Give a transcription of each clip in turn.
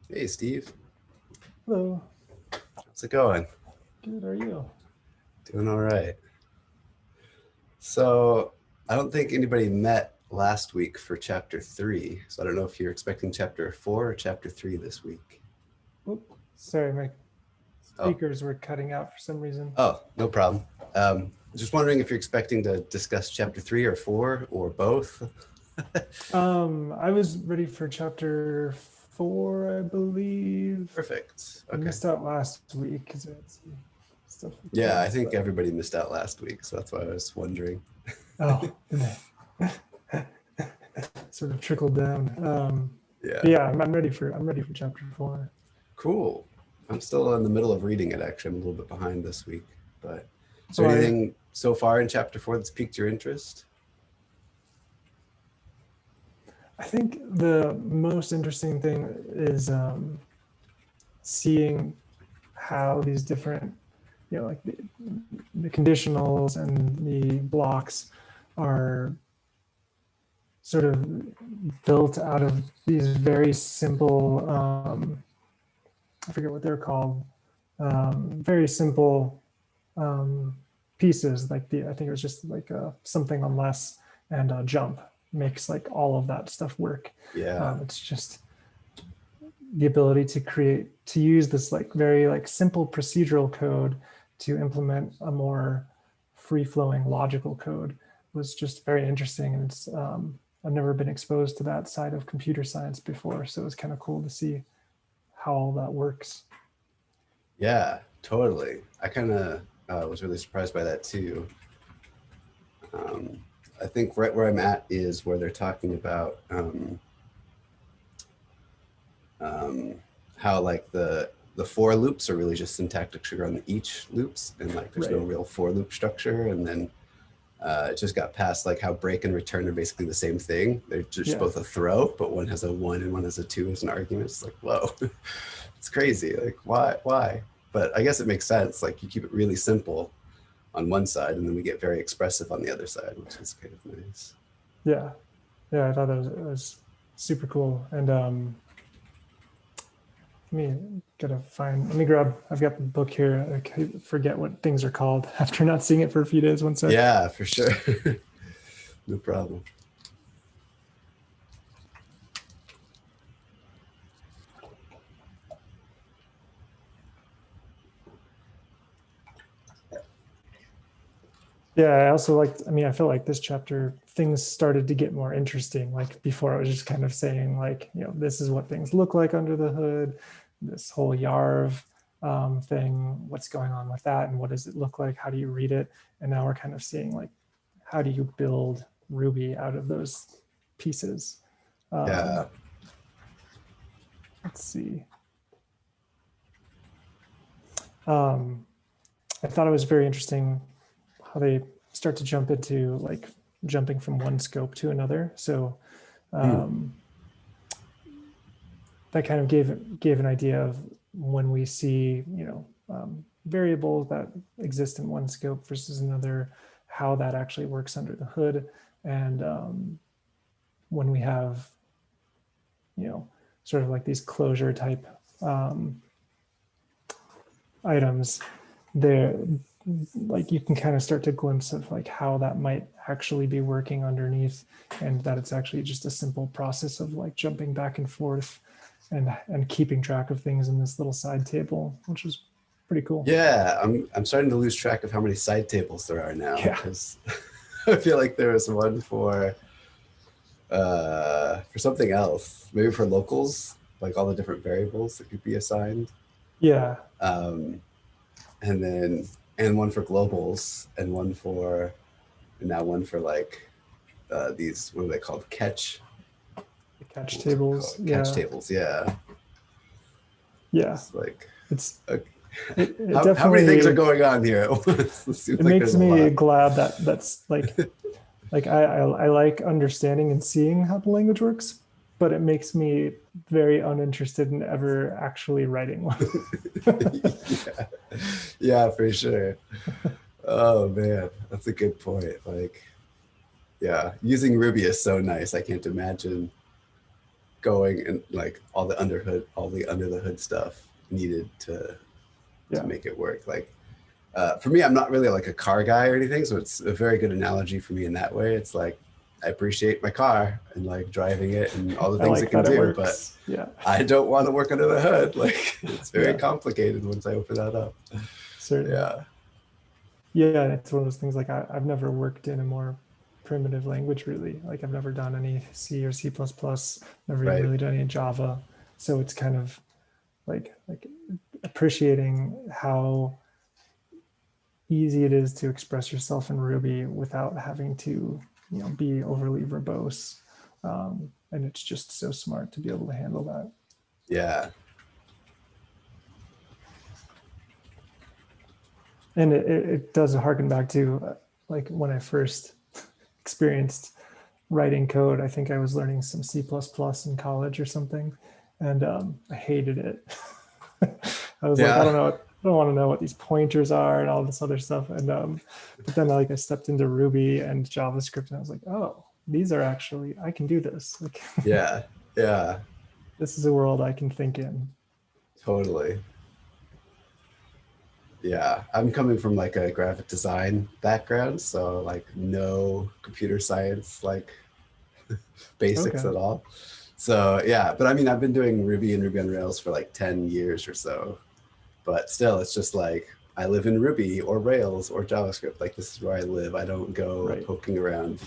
Hey, Steve. Hello. How's it going? Good, how are you? Doing all right. So, I don't think anybody met last week for chapter three. So, I don't know if you're expecting chapter four or chapter three this week. Oop, sorry, my Oh, speakers were cutting out for some reason. no problem. Just wondering if you're expecting to discuss chapter three or four or both. I was ready for chapter 4, I believe. Perfect. I Okay. missed out last week because I had some stuff with the Yeah, I kids, think but everybody missed out last week. So, that's why I was wondering. oh, did they? Sort of trickled down. Yeah. But yeah, I'm ready for chapter 4. Cool. I'm still in the middle of reading it, actually. I'm a little bit behind this week. But is Oh, there are you? anything so far in chapter four that's piqued your interest? I think the most interesting thing is seeing how these different, like the conditionals and the blocks are sort of built out of these very simple, I forget what they're called, very simple um, pieces. Like I think it was just like something on less and a jump makes like all of that stuff work. Yeah. It's just the ability to use this like very like simple procedural code to implement a more free flowing logical code was just very interesting. And it's I've never been exposed to that side of computer science before, so it was kind of cool to see how all that works. Yeah, totally. I kind of was really surprised by that too. Um, I think right where I'm at is where they're talking about um, how like the for loops are really just syntactic sugar on the each loops, and like there's no Right. real for loop structure. And then it just got past like how break and return are basically the same thing. They're just Yeah. both a throw, but one has a one and one has a two as an argument. It's like whoa, it's crazy. Like why? But I guess it makes sense. Like you keep it really simple on one side, and then we get very expressive on the other side, which is kind of nice. Yeah. Yeah. I thought that was super cool. And let me gotta find. Let me grab. I've got the book here. I forget what things are called after not seeing it for a few days. One sec. Yeah, for sure. No problem. Yeah, I also liked, I mean, I feel like this chapter, things started to get more interesting. Like before, I was just kind of saying, like, this is what things look like under the hood, this whole YARV thing, what's going on with that, and what does it look like? How do you read it? And now we're kind of seeing, like, how do you build Ruby out of those pieces? Um, Yeah. let's see. Um, I thought it was very interesting how they start to jump into like jumping from one scope to another. So Hmm. um, that kind of gave an idea of when we see variables that exist in one scope versus another, how that actually works under the hood, and when we have sort of like these closure type um, items there, like you can kind of start to glimpse of like how that might actually be working underneath, and that it's actually just a simple process of like jumping back and forth and keeping track of things in this little side table, which is pretty cool. Yeah, I'm starting to lose track of how many side tables there are now Yeah. because I feel like there was one for something else, maybe for locals, like all the different variables that could be assigned, Yeah. um, and then and one for globals, and one for and now one for like these, what are they called, The catch what's it called, tables. catch Yeah. tables. Yeah, Yeah. it's like It's okay. it How many things are definitely going on here at once? It seems it like there's makes a me lot. glad that that's like I like understanding and seeing how the language works, but it makes me very uninterested in ever actually writing one. Yeah, yeah, for sure. Oh man, that's a good point. Like, yeah, using Ruby is so nice. I can't imagine going and like all the under the hood stuff needed to make it work. Like for me, I'm not really like a car guy or anything, so it's a very good analogy for me in that way. It's like I appreciate my car and like driving it and all the things it can do, but I don't want to work under the hood. Like it's very complicated once I open that up. Certainly. Yeah, it's one of those things like I've never worked in a more primitive language really. Like I've never done any C or C++, never even really done any Java. So it's kind of like appreciating how easy it is to express yourself in Ruby without having to, be overly verbose. And it's just so smart to be able to handle that. Yeah. And it does harken back to like when I first experienced writing code. I think I was learning some C++ in college or something, and I hated it. I was like, I don't want to know what these pointers are and all this other stuff. And but then like I stepped into Ruby and JavaScript, and I was like, oh, these are actually, I can do this. Like, yeah. This is a world I can think in. Totally. Yeah, I'm coming from like a graphic design background, so like no computer science like basics at all. So yeah, but I mean, I've been doing Ruby and Ruby on Rails for like 10 years or so, but still it's just like I live in Ruby or Rails or JavaScript. Like this is where I live. I don't go poking around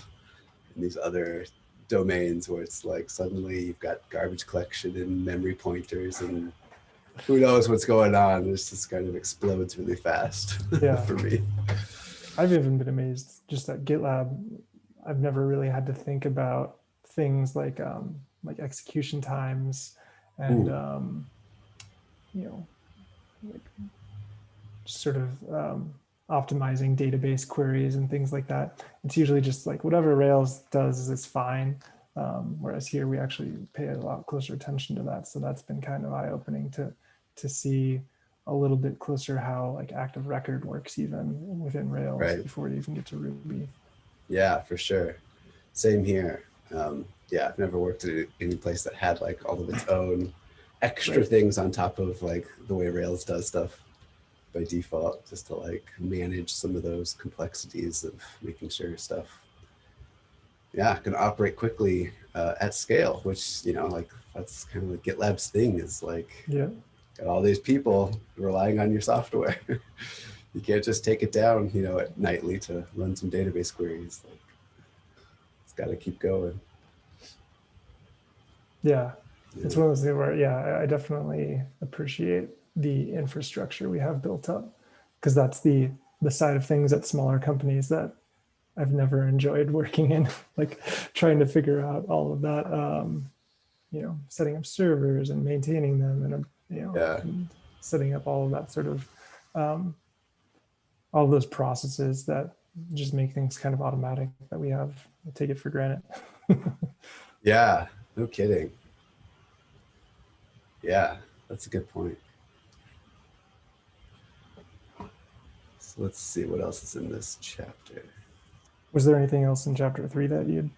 in these other domains where it's like suddenly you've got garbage collection and memory pointers and who knows what's going on. This just kind of explodes really fast for me. I've even been amazed just at GitLab. I've never really had to think about things like execution times and like just sort of optimizing database queries and things like that. It's usually just like whatever Rails does is fine. Whereas here we actually pay a lot closer attention to that. So that's been kind of eye-opening to see a little bit closer how like active record works even within Rails before you even get to Ruby. Yeah, for sure. Same here. Yeah, I've never worked at any place that had like all of its own extra things on top of like the way Rails does stuff by default, just to like manage some of those complexities of making sure stuff can operate quickly at scale, which like that's kind of like GitLab's thing is like got all these people relying on your software. You can't just take it down at nightly to run some database queries. Like it's got to keep going. It's one of those things where I definitely appreciate the infrastructure we have built up, because that's the side of things at smaller companies that I've never enjoyed working in, like trying to figure out all of that, setting up servers and maintaining them and, and setting up all of that sort of, all of those processes that just make things kind of automatic that we take it for granted. Yeah, no kidding. Yeah, that's a good point. So let's see what else is in this chapter. Was there anything else in chapter 3 that you'd?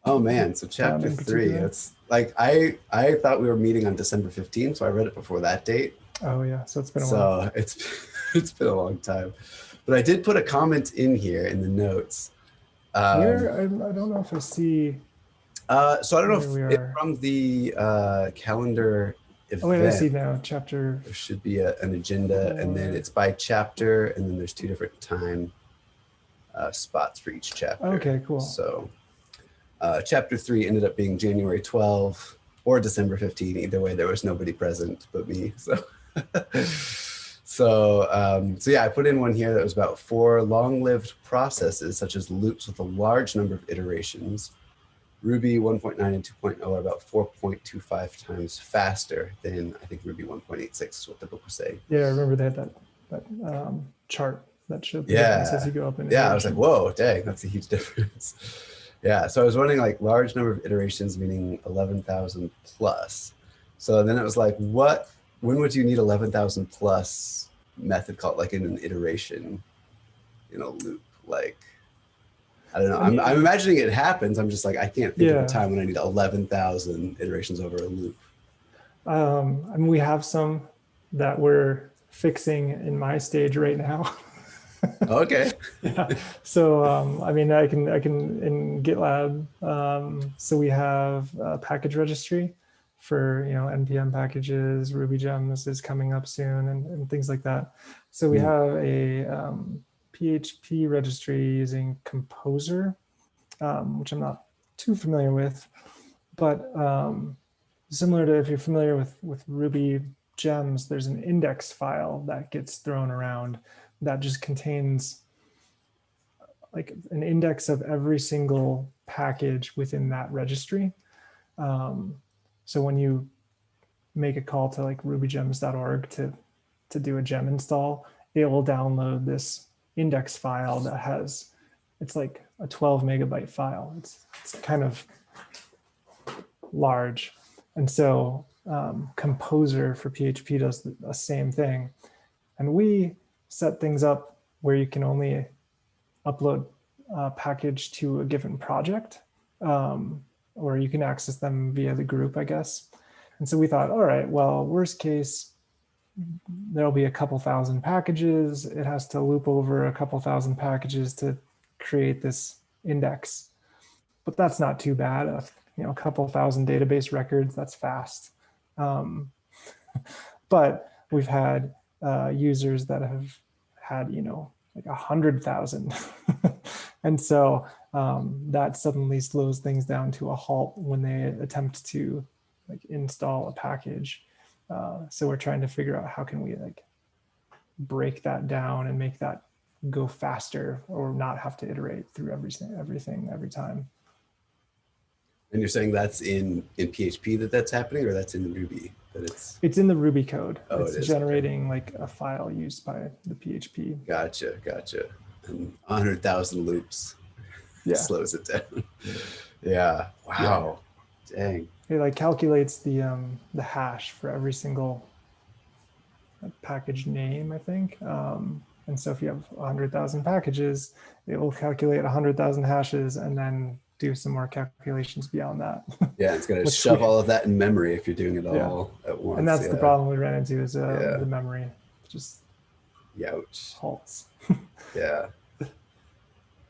Oh man, so chapter 3, it's like I thought we were meeting on December 15th, so I read it before that date. Oh yeah, so it's been a while. So it's been a long time. But I did put a comment in here in the notes. Where I don't know if I see. So I don't know if from the calendar event. Oh wait, I see now. Chapter. There should be an agenda, and then it's by chapter, and then there's 2 different time spots for each chapter. Okay, cool. So chapter 3 ended up being January 12 or December 15. Either way, there was nobody present but me. So yeah, I put in one here that was about 4 long-lived processes, such as loops with a large number of iterations. Ruby 1.9 and 2.0 are about 4.25 times faster than I think Ruby 1.86 is what the book was saying. Yeah, I remember they had that chart that showed the difference as you go up in I was like, whoa, dang, that's a huge difference. Yeah, so I was running like large number of iterations, meaning 11,000 plus. So then it was like, when would you need 11,000 plus method called like in an iteration, loop? Like, I don't know. I mean, I'm imagining it happens. I'm just like, I can't think of a yeah. time when I need 11,000 iterations over a loop. I mean, we have some that we're fixing in my stage right now. Okay. Yeah. So, I mean, I can in GitLab. So we have a package registry for, NPM packages, Ruby gems is coming up soon and things like that. So we Hmm. have a PHP registry using Composer, which I'm not too familiar with, but similar to if you're familiar with Ruby gems, there's an index file that gets thrown around that just contains like an index of every single package within that registry. Um, so when you make a call to like rubygems.org to do a gem install, it will download this index file that has, it's like a 12 megabyte file. It's kind of large. And so Composer for PHP does the same thing. And we set things up where you can only upload a package to a given project, or you can access them via the group, I guess. And so we thought, all right, well, worst case, there'll be a couple thousand packages. It has to loop over a couple thousand packages to create this index. But that's not too bad. A couple thousand database records, that's fast. Um, but we've had users that have had, like 100,000. And so that suddenly slows things down to a halt when they attempt to like install a package. So we're trying to figure out how can we like break that down and make that go faster or not have to iterate through everything every time. And you're saying that's in PHP that's happening, or that's in Ruby that It's in the Ruby code. Oh, It's it is. Okay. generating like a file used by the PHP. Gotcha. And 100,000 loops Yeah. slows it down. Yeah. Wow. Yeah. Dang. It like calculates the hash for every single package name, I think. And so if you have 100,000 packages, it will calculate 100,000 hashes and then do some more calculations beyond that. Yeah, it's going to shove all of that in memory if you're doing it all at once. And that's the problem we ran into is the memory just Youch. halts. Yeah. I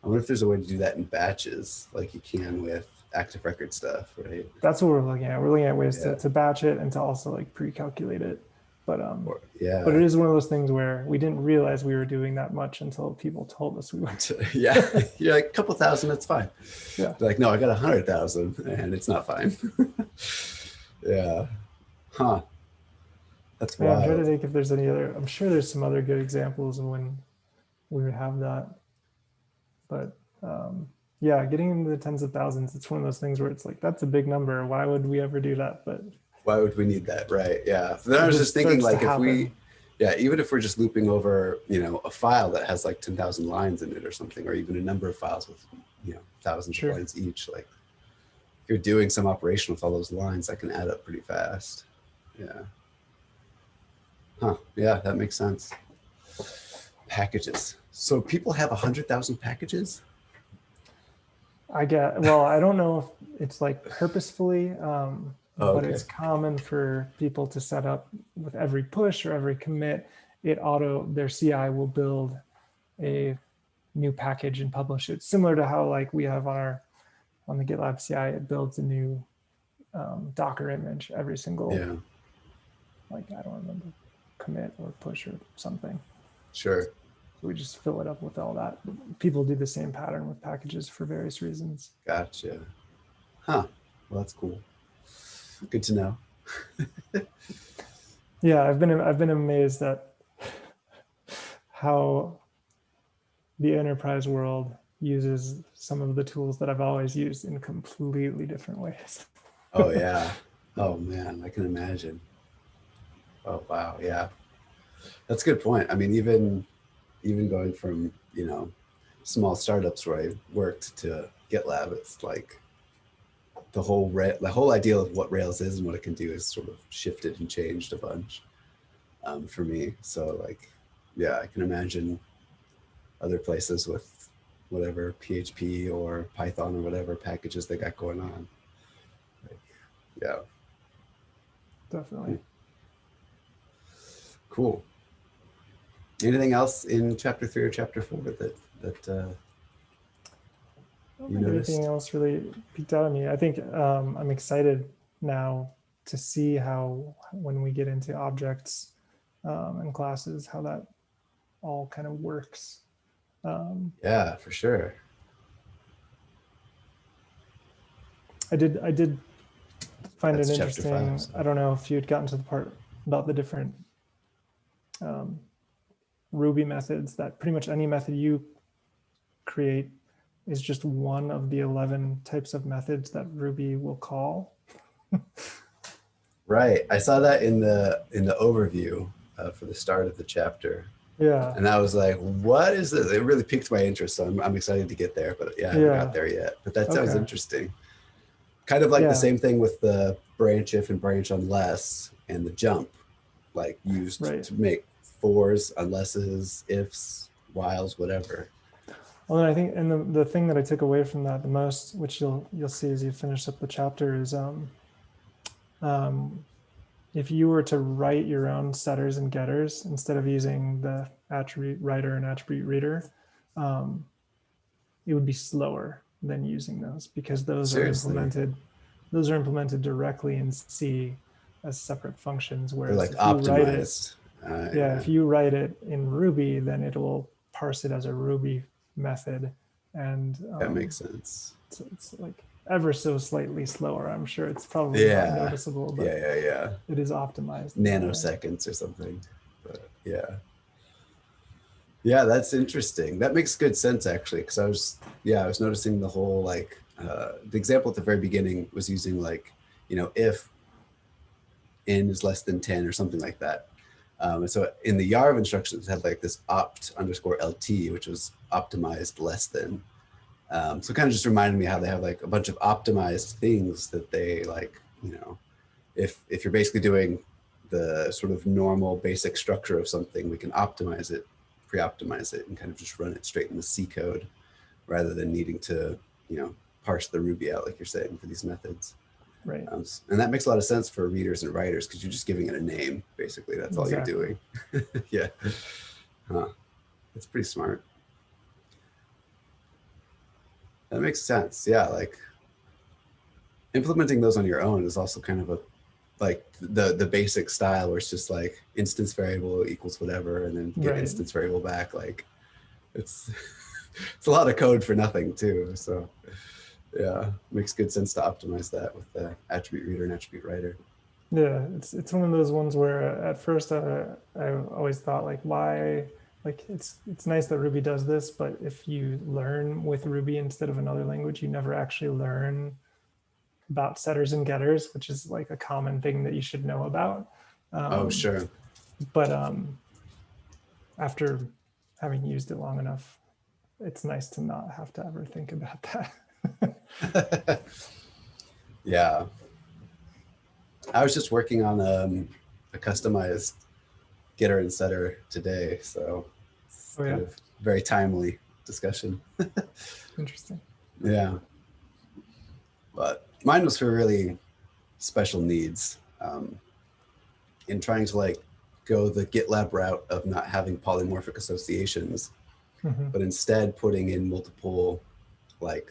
wonder if there's a way to do that in batches like you can with active record stuff, right? That's what we're looking at. We're looking at ways to batch it and to also like pre-calculate it. But but it is one of those things where we didn't realize we were doing that much until people told us we were. Yeah, you're like a couple thousand, it's fine. Yeah, they're like, no, I got 100,000, and it's not fine. Yeah, huh? That's wild. I'm trying to think if there's any other. I'm sure there's some other good examples of when we would have that. But yeah, getting into the tens of thousands, it's one of those things where it's like that's a big number. Why would we ever do that? But why would we need that, right? Yeah. So then I was just thinking, like, if we, even if we're just looping over, a file that has like 10,000 lines in it or something, or even a number of files with, thousands of lines each, like if you're doing some operation with all those lines, that can add up pretty fast. Yeah. Huh. Yeah, that makes sense. Packages. So people have 100,000 packages? I don't know if it's like purposefully, but it's common for people to set up with every push or every commit, their CI will build a new package and publish it. Similar to how like we have on the GitLab CI, it builds a new Docker image every single, like, I don't remember, commit or push or something. Sure. So we just fill it up with all that. People do the same pattern with packages for various reasons. Gotcha. Huh. Well, that's cool. Good to know. Yeah, I've been amazed at how the enterprise world uses some of the tools that I've always used in completely different ways. Oh yeah. Oh man, I can imagine. Oh wow, yeah. That's a good point. I mean, even going from, small startups where I worked to GitLab, it's like the whole idea of what Rails is and what it can do is sort of shifted and changed a bunch for me. So like, yeah, I can imagine other places with whatever PHP or Python or whatever packages they got going on. Like, yeah. Definitely. Cool. Anything else in chapter 3 or chapter 4 that I don't you think noticed? anything else really peeked out at me. I think I'm excited now to see how, when we get into objects and classes, how that all kind of works. Yeah, for sure. I did find That's it chapter 5. interesting. So. I don't know if you had gotten to the part about the different Ruby methods, that pretty much any method you create is just one of the 11 types of methods that Ruby will call. Right. I saw that in the overview for the start of the chapter. Yeah. And I was like, what is this? It really piqued my interest. So I'm excited to get there. But yeah, I haven't got there yet. But that sounds interesting. Kind of like the same thing with the branch if and branch unless and the jump, like used to make fors, unlesses, ifs, whiles, whatever. Well, then I think, and the thing that I took away from that the most, which you'll see as you finish up the chapter, is if you were to write your own setters and getters instead of using the attribute writer and attribute reader, it would be slower than using those, because those are implemented directly in C as separate functions. Whereas like if optimized. you write it, if you write it in Ruby, then it will parse it as a Ruby method, and that makes sense. It's like ever so slightly slower. I'm sure it's probably not noticeable, but it is optimized. Nanoseconds or something. But yeah, that's interesting. That makes good sense actually, because I was noticing the whole like the example at the very beginning was using like, if n is less than 10 or something like that. And so in the YARV instructions it had like this opt_LT, which was optimized less than. So it kind of just reminded me how they have like a bunch of optimized things that they like, if you're basically doing the sort of normal basic structure of something, we can optimize it, pre-optimize it, and kind of just run it straight in the C code rather than needing to, parse the Ruby out like you're saying for these methods. Right. And that makes a lot of sense for readers and writers, because you're just giving it a name, basically. That's all you're doing. Yeah. Huh. That's pretty smart. That makes sense. Yeah, like implementing those on your own is also kind of like the basic style, where it's just like instance variable equals whatever, and then get instance variable back. Like it's a lot of code for nothing too. So yeah, makes good sense to optimize that with the attribute reader and attribute writer. Yeah, it's one of those ones where at first I always thought like, why, like it's nice that Ruby does this, but if you learn with Ruby instead of another language, you never actually learn about setters and getters, which is like a common thing that you should know about. Oh, sure. But after having used it long enough, it's nice to not have to ever think about that. Yeah. I was just working on a customized getter and setter today, so it's kind of very timely discussion. Interesting. Yeah. But mine was for really special needs. In trying to like go the GitLab route of not having polymorphic associations, but instead putting in multiple like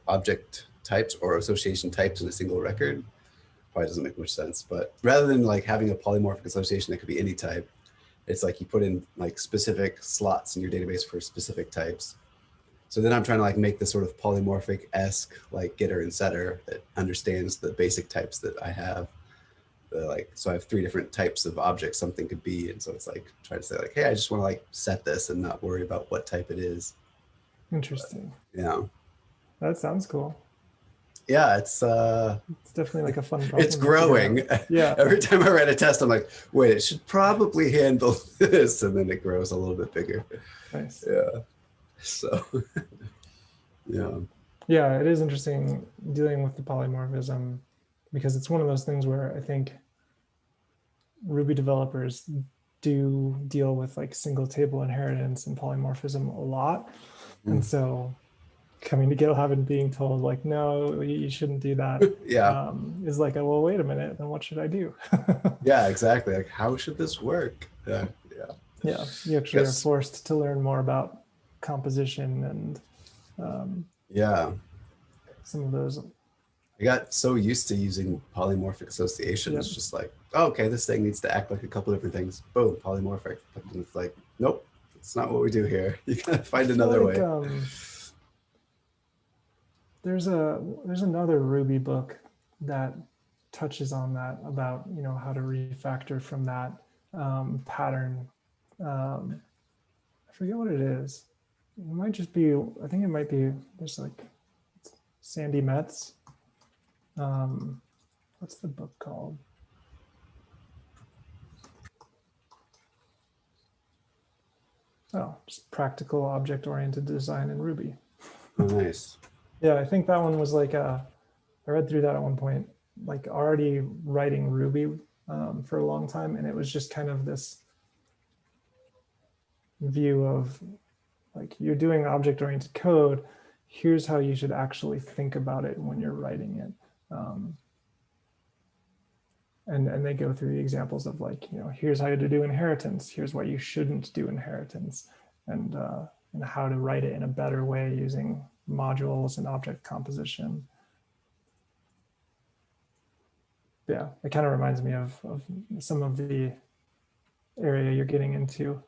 object types or association types in a single record. Probably doesn't make much sense, but rather than like having a polymorphic association that could be any type, it's like you put in like specific slots in your database for specific types. So then I'm trying to like make this sort of polymorphic-esque like getter and setter that understands the basic types that I have. So I have 3 different types of objects something could be, and so it's like trying to say like, hey, I just want to like set this and not worry about what type it is. Interesting. But, yeah. That sounds cool. Yeah, it's definitely like a fun problem. It's growing. Yeah. Every time I write a test, I'm like, wait, it should probably handle this, and then it grows a little bit bigger. Nice. Yeah. So yeah. Yeah, it is interesting dealing with the polymorphism, because it's one of those things where I think Ruby developers do deal with like single table inheritance and polymorphism a lot. And so coming to GitLab and being told like, no, you shouldn't do that, Yeah. is like, well, wait a minute, then what should I do? Yeah, exactly. Like, how should this work? Yeah. Yeah, you actually are forced to learn more about composition and yeah. some of those. I got so used to using polymorphic association. It's just like, oh, okay, this thing needs to act like a couple different things. Boom, polymorphic. And it's like, nope, it's not what we do here. You gotta find another way. There's another Ruby book that touches on that, about, you know, how to refactor from that pattern. I forget what it is. It might just be, I think it might be, there's like Sandy Metz. What's the book called? Oh, just Practical Object-Oriented Design in Ruby. Oh, nice. Yeah, I think that one was like, I read through that at one point, like already writing Ruby for a long time. And it was just kind of this view of like, you're doing object-oriented code. Here's how you should actually think about it when you're writing it. And they go through the examples of like, you know, here's how to do inheritance. Here's why you shouldn't do inheritance, and how to write it in a better way using modules and object composition. Yeah, it kind of reminds me of some of the area you're getting into.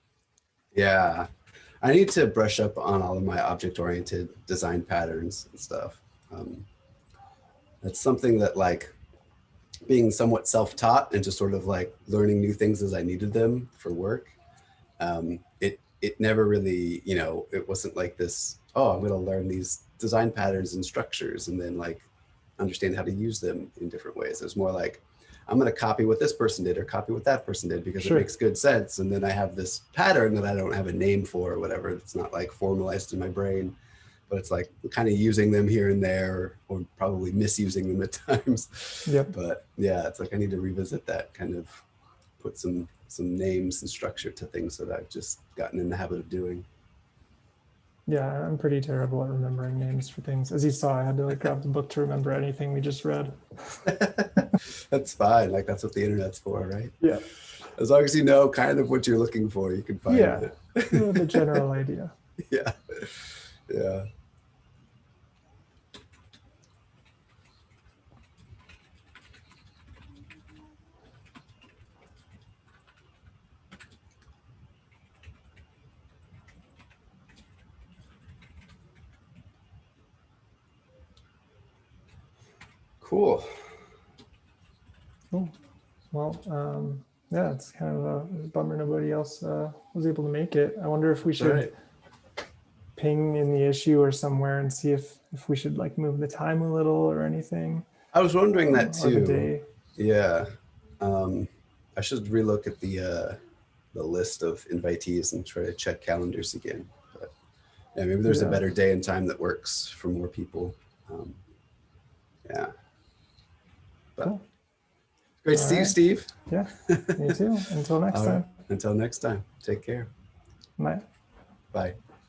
Yeah, I need to brush up on all of my object-oriented design patterns and stuff. That's something that, like, being somewhat self-taught and just sort of like learning new things as I needed them for work. It never really, you know, it wasn't like this, oh, I'm going to learn these design patterns and structures and then like understand how to use them in different ways. It was more like, I'm going to copy what this person did or copy what that person did because it makes good sense. And then I have this pattern that I don't have a name for or whatever. It's not like formalized in my brain, but it's like kind of using them here and there, or probably misusing them at times. Yep. But yeah, it's like I need to revisit that, kind of put some names and structure to things that I've just gotten in the habit of doing. Yeah, I'm pretty terrible at remembering names for things. As you saw, I had to like grab the book to remember anything we just read. That's fine. Like, that's what the internet's for, right? Yeah. As long as you know kind of what you're looking for, you can find it. The general idea. Yeah. Yeah. Cool. Cool. Well, yeah, it's kind of a bummer nobody else was able to make it. I wonder if we should ping in the issue or somewhere and see if we should like move the time a little or anything. I was wondering that too. Or the day. Yeah. I should relook at the list of invitees and try to check calendars again. But yeah, maybe there's a better day and time that works for more people. Yeah. But cool. Great to see you, Steve. Yeah, me too. Until next time. Until next time. Take care. Bye. Bye.